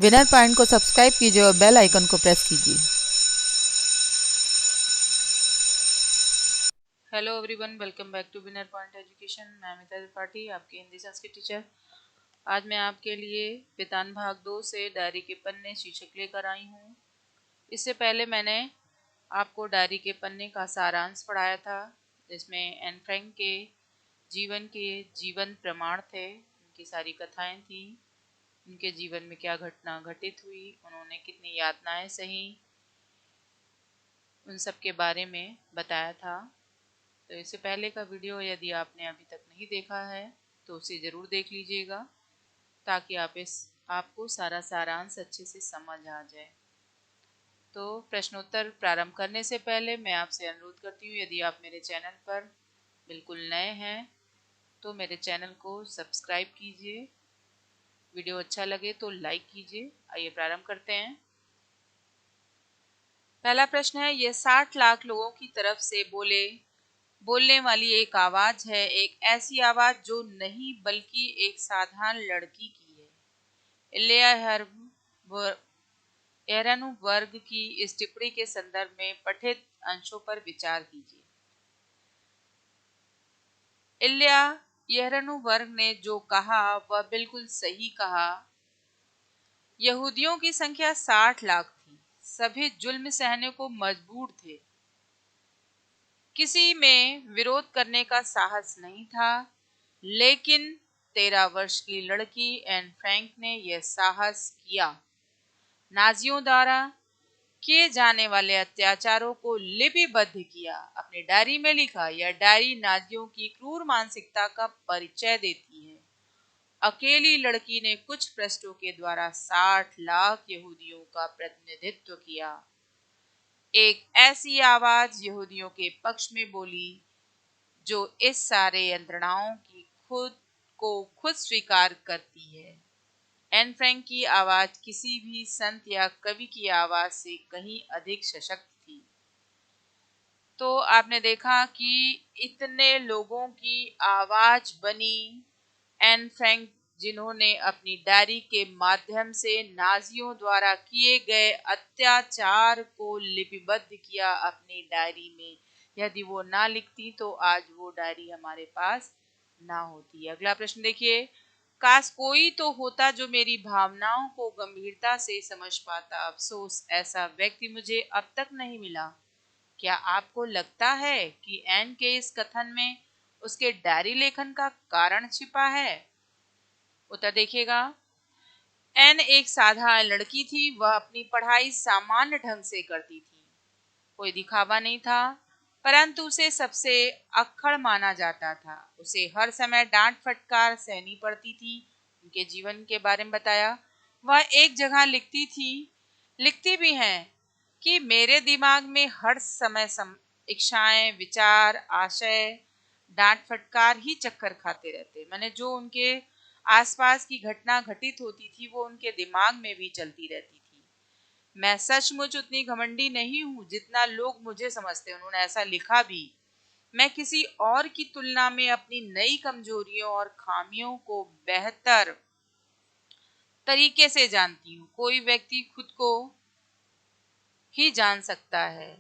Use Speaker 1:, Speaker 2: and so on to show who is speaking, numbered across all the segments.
Speaker 1: Winner point को subscribe कीजिए और बेल आइकन को प्रेस कीजिए।
Speaker 2: Hello everyone, welcome back to Winner Point Education. मैं अमिता त्रिपाठी, आपकी हिंदी संस्कृत टीचर। आज मैं आपके लिए वितान भाग 2 से डायरी के पन्ने शीर्षक लेकर आई हूँ। इससे पहले मैंने आपको डायरी के पन्ने का सारांश पढ़ाया था, जिसमें एन फ्रैंक के जीवन प्रमाण थे। उनकी सारी कथाएं थी, उनके जीवन में क्या घटना घटित हुई, उन्होंने कितनी यातनाएं सही, उन सब के बारे में बताया था। तो इससे पहले का वीडियो यदि आपने अभी तक नहीं देखा है तो उसे ज़रूर देख लीजिएगा, ताकि आपको सारा सारांश अच्छे से समझ आ जाए। तो प्रश्नोत्तर प्रारंभ करने से पहले मैं आपसे अनुरोध करती हूँ, यदि आप मेरे चैनल पर बिल्कुल नए हैं तो मेरे चैनल को सब्सक्राइब कीजिए। वीडियो अच्छा लगे तो लाइक कीजिए। आइए प्रारंभ करते हैं। पहला प्रश्न है, यह 60 लाख लोगों की तरफ से बोलने वाली एक आवाज है, एक ऐसी आवाज जो नहीं बल्कि एक साधारण लड़की की है। इलिया एहरनवर्ग की इस टिप्पणी के संदर्भ में पठित अंशों पर विचार कीजिए। इलिया एहरनवर्ग ने जो कहा वह बिल्कुल सही कहा। यहूदियों की संख्या 60 लाख थी। सभी जुल्म सहने को मजबूर थे। किसी में विरोध करने का साहस नहीं था, लेकिन 13 वर्ष की लड़की एन फ्रैंक ने यह साहस किया। नाजियों द्वारा किए जाने वाले अत्याचारों को लिपिबद्ध किया, अपनी डायरी में लिखा। यह डायरी नाजियों की क्रूर मानसिकता का परिचय देती है। अकेली लड़की ने कुछ पृष्ठों के द्वारा 60 लाख यहूदियों का प्रतिनिधित्व किया। एक ऐसी आवाज यहूदियों के पक्ष में बोली जो इस सारे यंत्रणाओं की खुद स्वीकार करती है। एन फ्रैंक की आवाज किसी भी संत या कवि की आवाज से कहीं अधिक सशक्त थी। तो आपने देखा कि इतने लोगों की आवाज बनी एन फ्रैंक, जिन्होंने अपनी डायरी के माध्यम से नाजियों द्वारा किए गए अत्याचार को लिपिबद्ध किया अपनी डायरी में। यदि वो ना लिखती तो आज वो डायरी हमारे पास ना होती। अगला प्रश्न देखिए, काश कोई तो होता जो मेरी भावनाओं को गंभीरता से समझ पाता। अफसोस ऐसा व्यक्ति मुझे अब तक नहीं मिला। क्या आपको लगता है कि एन के इस कथन में उसके डायरी लेखन का कारण छिपा है? उत्तर देखिएगा। एन एक साधारण लड़की थी। वह अपनी पढ़ाई सामान्य ढंग से करती थी। कोई दिखावा नहीं था, परंतु उसे सबसे अक्खड़ माना जाता था। उसे हर समय डांट फटकार सहनी पड़ती थी। उनके जीवन के बारे में बताया। वह एक जगह लिखती भी हैं कि मेरे दिमाग में हर समय इच्छाएं, विचार, आशय डांट फटकार ही चक्कर खाते रहते। मैंने जो उनके आसपास की घटना घटित होती थी वो उनके दिमाग में भी चलती रहती थी। मैं सचमुच उतनी घमंडी नहीं हूँ जितना लोग मुझे समझते हैं। उन्होंने ऐसा लिखा भी। मैं किसी और की तुलना में अपनी नई कमजोरियों और खामियों को बेहतर तरीके से जानती हूँ। कोई व्यक्ति खुद को ही जान सकता है।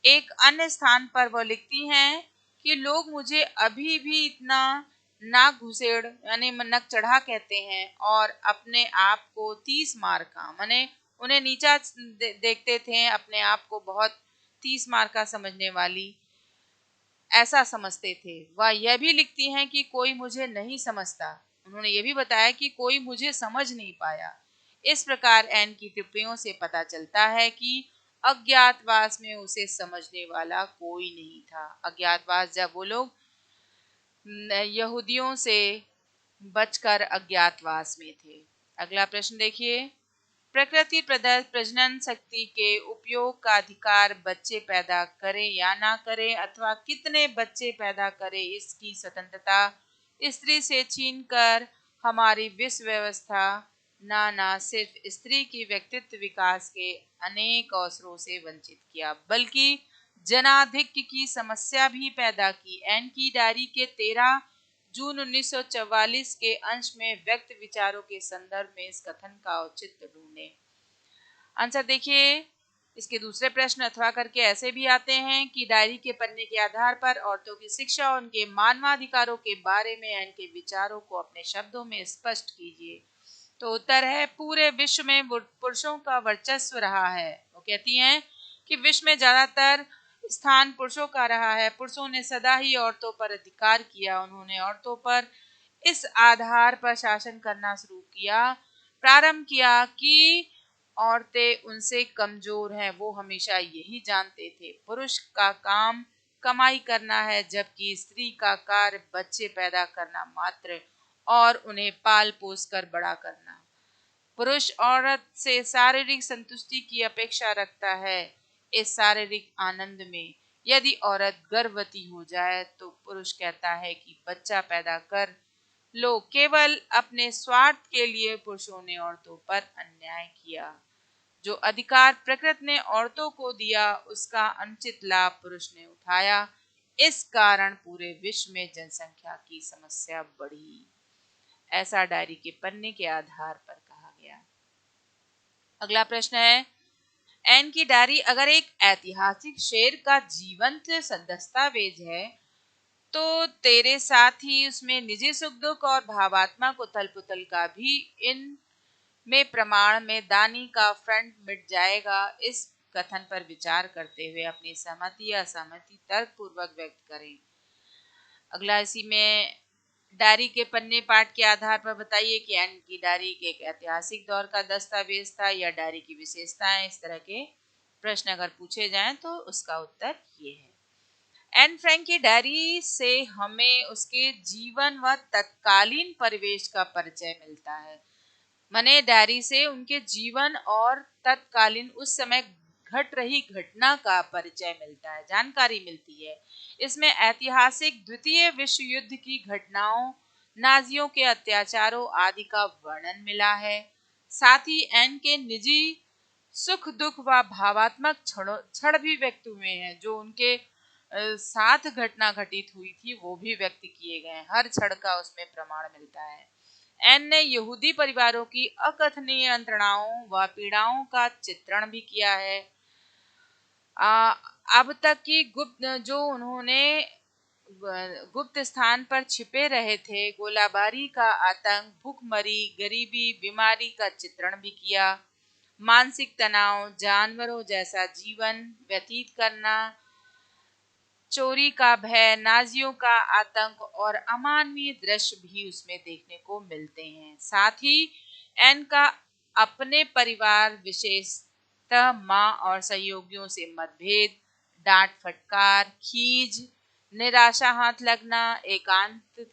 Speaker 2: एक अन्य स्थान पर वह लिखती हैं कि लोग मुझे अभी भी इतना नाक घुसेड़ यानी नक चढ़ा कहते हैं और अपने आप को 30 मार का, माने उन्हें नीचा देखते थे, अपने आप को बहुत 30 मार का समझने वाली ऐसा समझते थे। वह यह भी लिखती हैं कि कोई मुझे नहीं समझता। उन्होंने यह भी बताया कि कोई मुझे समझ नहीं पाया। इस प्रकार एन की टिप्पणियों से पता चलता है कि अज्ञातवास में उसे समझने वाला कोई नहीं था। अज्ञातवास जब वो लोग यहूदियों से बचकर अज्ञातवास में थे। अगला प्रश्न देखिए, प्रकृति प्रदत्त प्रजनन शक्ति के उपयोग का अधिकार बच्चे पैदा करे या ना करे अथवा कितने बच्चे पैदा करे, इसकी स्वतंत्रता स्त्री से छीनकर हमारी विश्व व्यवस्था ना सिर्फ स्त्री की व्यक्तित्व विकास के अनेक अवसरों से वंचित किया, बल्कि जनाधिक्य की समस्या भी पैदा की। एन की डायरी के 13 जून 1944 के अंश में व्यक्त विचारों के संदर्भ में इस कथन का औचित्य ढूंढें। आंसर देखिए, इसके दूसरे प्रश्न अथवा करके ऐसे भी आते हैं कि डायरी के पन्ने के आधार पर औरतों की शिक्षा और उनके मानवाधिकारों के बारे में इनके विचारों को अपने शब्दों में स्पष्ट कीजिए। तो उत्तर है, पूरे विश्व में पुरुषों का वर्चस्व रहा है। वो कहती हैं कि विश्व में ज्यादातर स्थान पुरुषों का रहा है। पुरुषों ने सदा ही औरतों पर अधिकार किया। उन्होंने औरतों पर इस आधार पर शासन करना शुरू किया, प्रारंभ किया कि औरतें उनसे कमजोर हैं। वो हमेशा यही जानते थे। पुरुष का काम कमाई करना है, जबकि स्त्री का कार्य बच्चे पैदा करना मात्र और उन्हें पाल पोस कर बड़ा करना। पुरुष औरत से शारीरिक संतुष्टि की अपेक्षा रखता है। इस शारीरिक आनंद में यदि औरत गर्भवती हो जाए तो पुरुष कहता है कि बच्चा पैदा कर लो। केवल अपने स्वार्थ के लिए पुरुषों ने औरतों पर अन्याय किया। जो अधिकार प्रकृति ने औरतों को दिया, उसका अनुचित लाभ पुरुष ने उठाया। इस कारण पूरे विश्व में जनसंख्या की समस्या बढ़ी। ऐसा डायरी के पन्ने के आधार पर कहा गया। अगला प्रश्न है, एन की डायरी अगर एक ऐतिहासिक शेर का जीवंत दस्तावेज है तो तेरे साथ ही उसमें निजी सुख दुख और भावात्मक उथल पुथल का भी इन में प्रमाण में दानी का फ्रंट मिट जाएगा। इस कथन पर विचार करते हुए अपनी सहमति या असहमति तर्क पूर्वक व्यक्त करें। अगला इसी में डायरी के पन्ने पाठ के आधार पर बताइए कि एन की डायरी एक ऐतिहासिक दौर का दस्तावेज था या डायरी की विशेषताएं। इस तरह के प्रश्न अगर पूछे जाएं तो उसका उत्तर ये है। एन फ्रैंक की डायरी से हमें उसके जीवन व तत्कालीन परिवेश का परिचय मिलता है। मने डायरी से उनके जीवन और तत्कालीन उस समय घट रही घटना का परिचय मिलता है, जानकारी मिलती है। इसमें ऐतिहासिक द्वितीय विश्व युद्ध की घटनाओं, नाजियों के अत्याचारों आदि का वर्णन मिला है। साथ ही एन के निजी सुख दुख व भावात्मक क्षण भी व्यक्त हुए हैं। जो उनके साथ घटना घटित हुई थी वो भी व्यक्त किए गए हैं। हर क्षण का उसमें प्रमाण मिलता है। एन ने यहूदी परिवारों की अकथनीय यंत्रणाओं व पीड़ाओं का चित्रण भी किया है। अब तक की उन्होंने गुप्त स्थान पर छिपे रहे थे, गोलाबारी का आतंक, भूखमरी, गरीबी, बीमारी का चित्रण भी किया। मानसिक तनाव, जानवरों जैसा जीवन व्यतीत करना, चोरी का भय, नाजियों का आतंक और अमानवीय दृश्य भी उसमें देखने को मिलते हैं। साथ ही एन का अपने परिवार, विशेषतः माँ और सहयोगियों से मतभेद, डांट फटकार, खीज, निराशा हाथ लगना, एकांत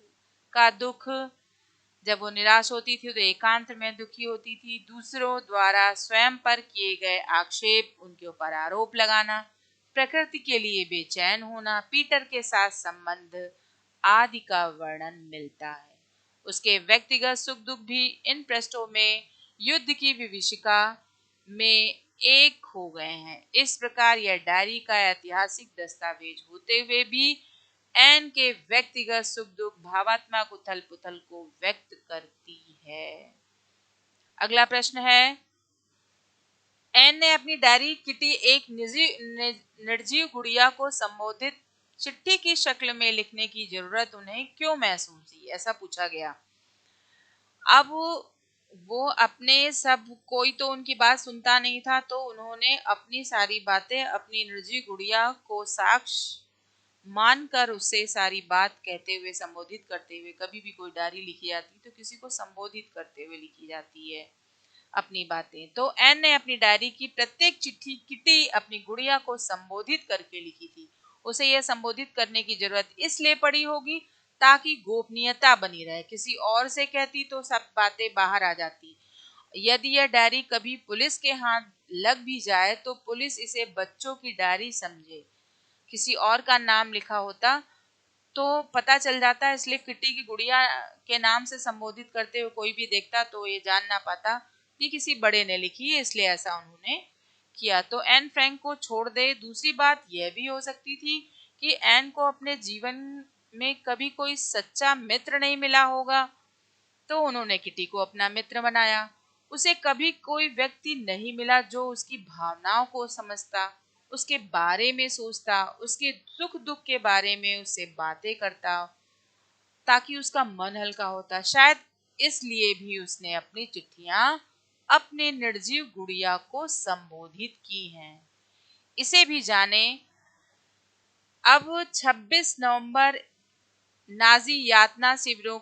Speaker 2: का दुख, जब वो निराश होती थी तो एकांत में दुखी होती थी, दूसरों द्वारा स्वयं पर किए गए आक्षेप, उनके ऊपर आरोप लगाना, प्रकृति के लिए बेचैन होना, पीटर के साथ संबंध आदि का वर्णन मिलता है। उसके व्यक्तिगत सुख दुख भी इन पृष्ठों में युद्ध की विभीषिका में एक हो गए हैं। इस प्रकार यह डायरी का ऐतिहासिक दस्तावेज होते हुए भी एन के व्यक्तिगत सुख दुख, भावात्मक उथल पुथल को व्यक्त करती है। अगला प्रश्न है, एन ने अपनी डायरी किटी एक निर्जीव गुड़िया को संबोधित चिट्ठी की शक्ल में लिखने की जरूरत उन्हें क्यों महसूस हुई, ऐसा पूछा गया। अब वो अपने सब कोई तो उनकी बात सुनता नहीं था, तो उन्होंने अपनी सारी बातें अपनी निर्जीव गुड़िया को साक्ष्य मानकर उससे सारी बात कहते हुए, संबोधित करते हुए, कभी भी कोई डायरी लिखी जाती तो किसी को संबोधित करते हुए लिखी जाती है अपनी बातें। तो एन ने अपनी डायरी की प्रत्येक चिट्ठी किटी अपनी गुड़िया को संबोधित करके लिखी थी। उसे यह संबोधित करने की जरूरत इसलिए पड़ी होगी ताकि गोपनीयता बनी रहे। किसी और से कहती तो सब बातें बाहर आ जाती। यदि यह डायरी कभी पुलिस के हाथ लग भी जाए तो पुलिस इसे बच्चों की डायरी समझे। किसी और का नाम लिखा होता तो पता चल जाता, इसलिए किटी की गुड़िया के नाम से संबोधित करते हुए कोई भी देखता तो ये जान ना पाता कि किसी बड़े ने लिखी है, इसलिए ऐसा उन्होंने किया। तो एन फ्रैंक को छोड़ दे। दूसरी बात यह भी हो सकती थी कि एन को अपने जीवन में कभी कोई सच्चा मित्र नहीं मिला होगा, तो उन्होंने किटी को अपना मित्र बनाया। उसे कभी कोई व्यक्ति नहीं मिला जो उसकी भावनाओं को समझता, उसके बारे में सोचता, उसके सुख दुख के बारे में उससे बातें करता, ताकि उसका मन हल्का होता। शायद इसलिए भी उसने अपनी चिट्ठियां अपने निर्जीव गुड़िया को संबोधित की हैं। इसे भी जाने। अब 26 नवंबर नाजी यातना शिविरों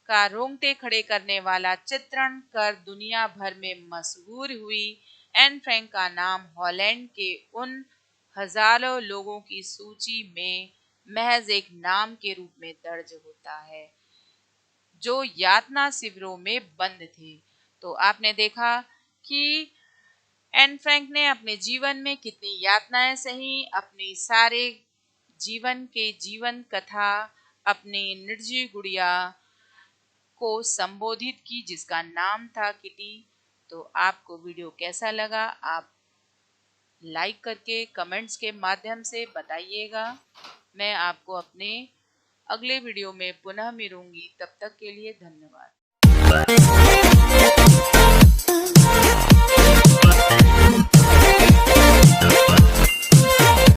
Speaker 2: का रोंगटे खड़े करने वाला चित्रण कर दुनिया भर में मशहूर हुई एन फ्रैंक का नाम हॉलैंड के उन हजारों लोगों की सूची में महज एक नाम के रूप में दर्ज होता है जो यातना शिविरों में बंद थे। तो आपने देखा कि एन फ्रैंक ने अपने जीवन में कितनी यातनाएं सही, अपनी सारे जीवन के जीवन कथा अपनी निर्जीव गुड़िया को संबोधित की जिसका नाम था किटी। तो आपको वीडियो कैसा लगा, आप लाइक करके कमेंट्स के माध्यम से बताइएगा। मैं आपको अपने अगले वीडियो में पुनः मिलूंगी, तब तक के लिए धन्यवाद।